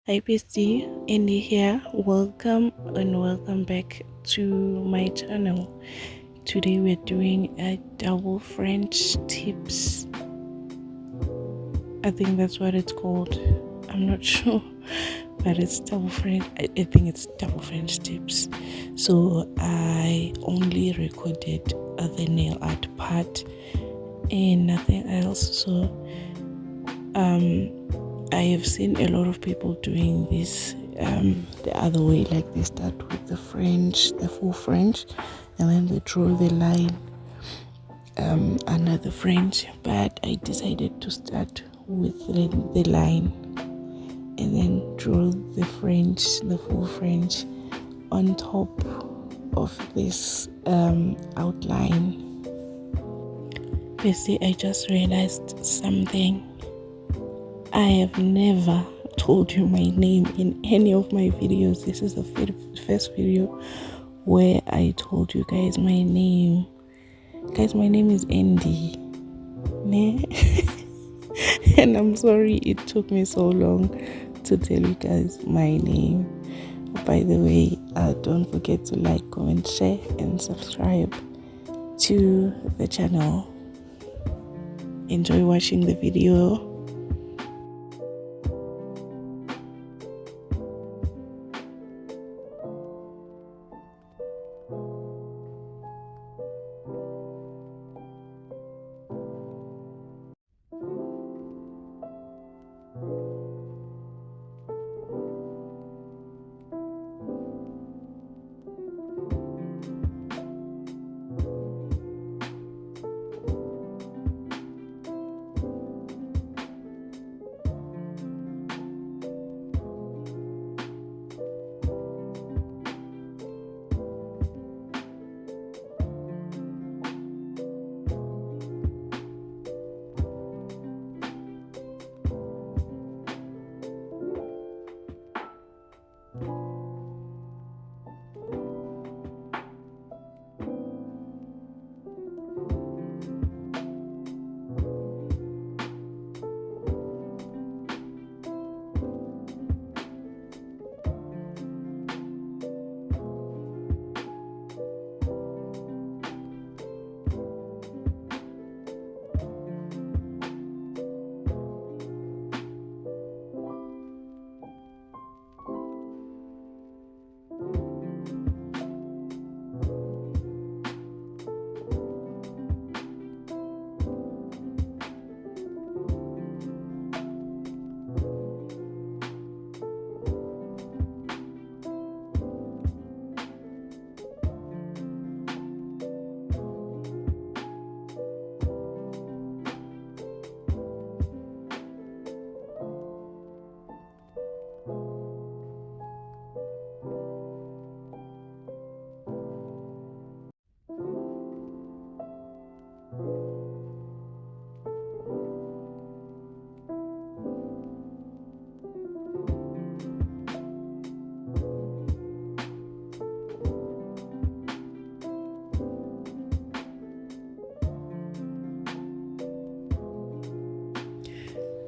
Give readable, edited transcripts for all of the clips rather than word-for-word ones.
Hi bestie, Andy here. Welcome and welcome back to my channel. Today we're doing a double French tips. I think that's what it's called. I'm not sure, but it's double French. I think it's double French tips. So I only recorded the nail art part and nothing else. So I have seen a lot of people doing this the other way, like they start with the French, the full French, and then they draw the line under the French. But I decided to start with the line and then draw the French, the full French, on top of this outline. Basically, I just realized something. I have never told you my name in any of my videos. This is the first video where I told you guys my name. Guys, my name is Andy. And I'm sorry it took me so long to tell you guys my name. By the way, don't forget to like, comment, share, and subscribe to the channel. Enjoy watching the video.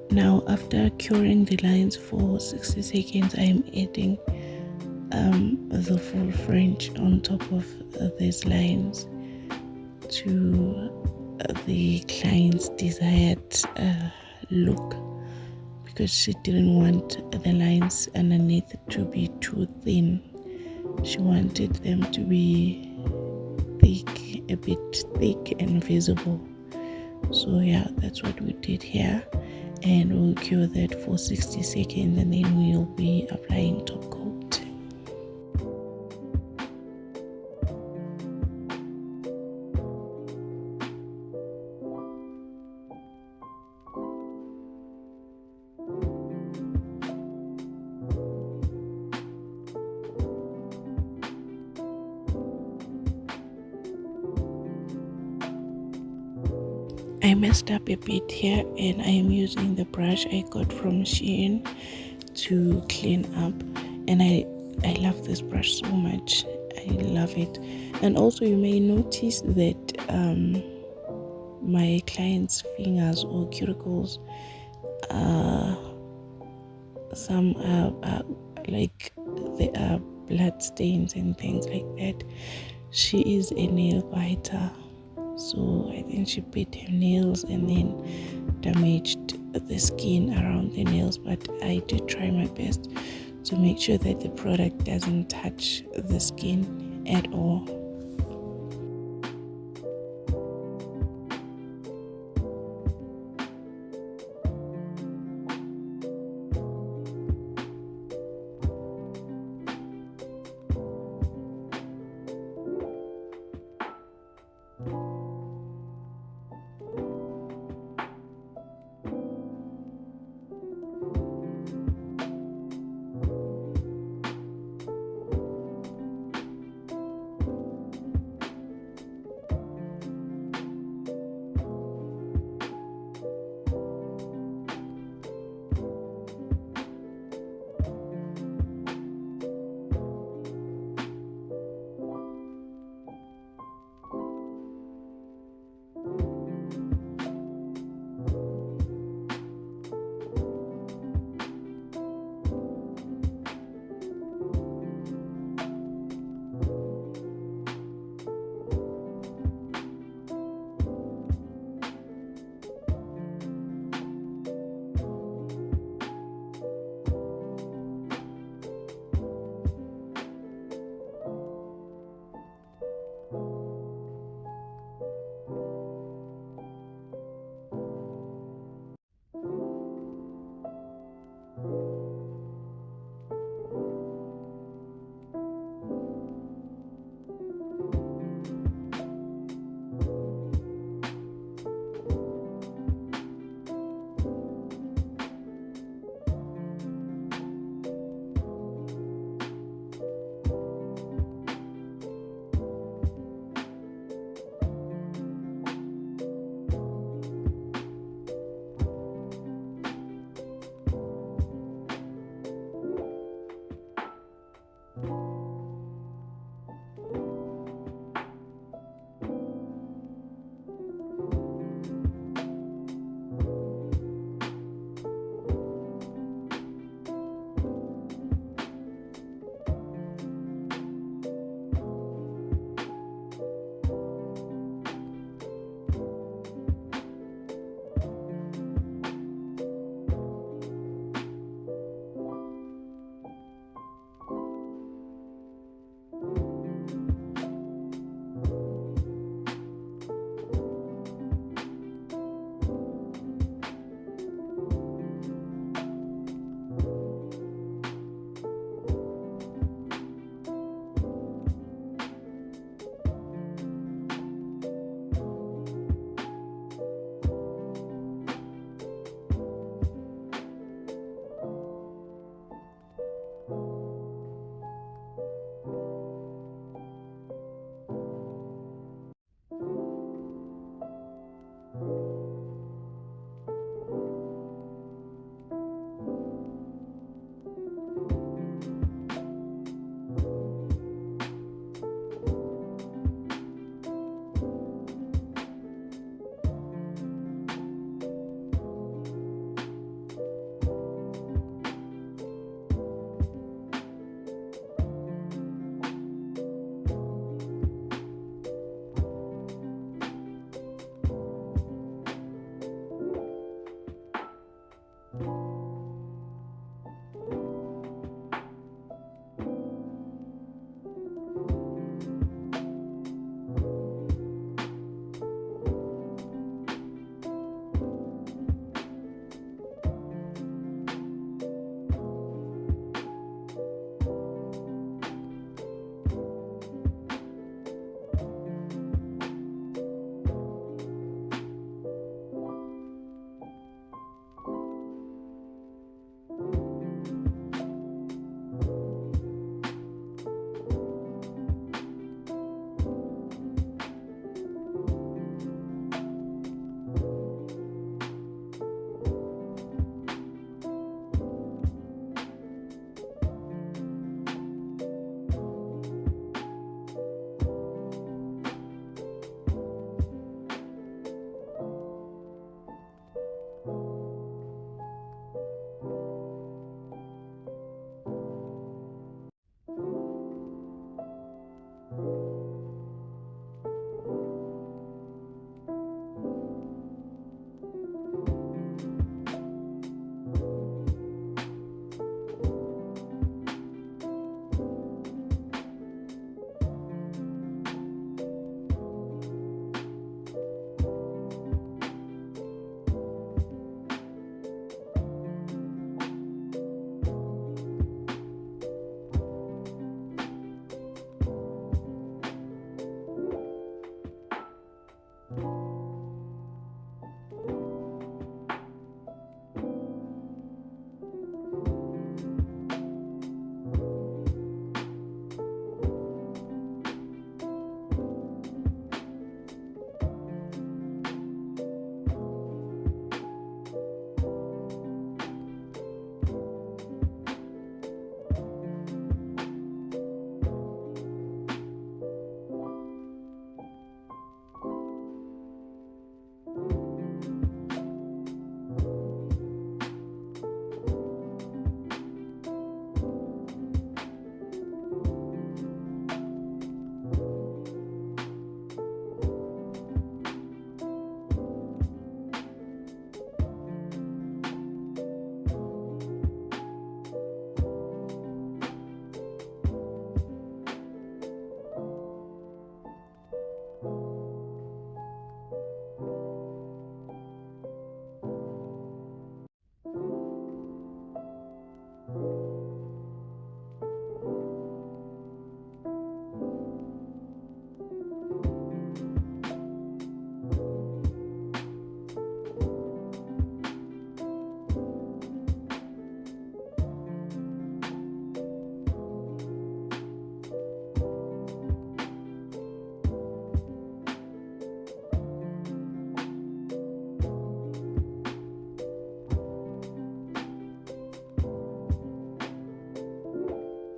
Now, after curing the lines for 60 seconds, I am adding the full French on top of these lines to the client's desired look, because she didn't want the lines underneath to be too thin. She wanted them to be thick, a bit thick and visible. So yeah, that's what we did here, and we'll cure that for 60 seconds and then we'll be applying top coat. I messed up a bit here, and I am using the brush I got from Shein to clean up, and I love this brush so much. I love it. And also you may notice that my client's fingers or cuticles are some like there are blood stains and things like that. She is a nail biter, so I think she bit her nails and then damaged the skin around the nails. But I do try my best to make sure that the product doesn't touch the skin at all.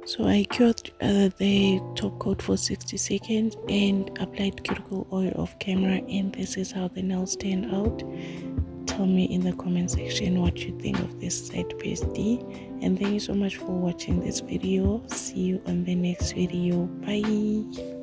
So I cured the top coat for 60 seconds and applied cuticle oil off camera, and this is how the nails turned out. Tell me in the comment section what you think of this side, bestie, and thank you so much for watching this video. See you on the next video. Bye.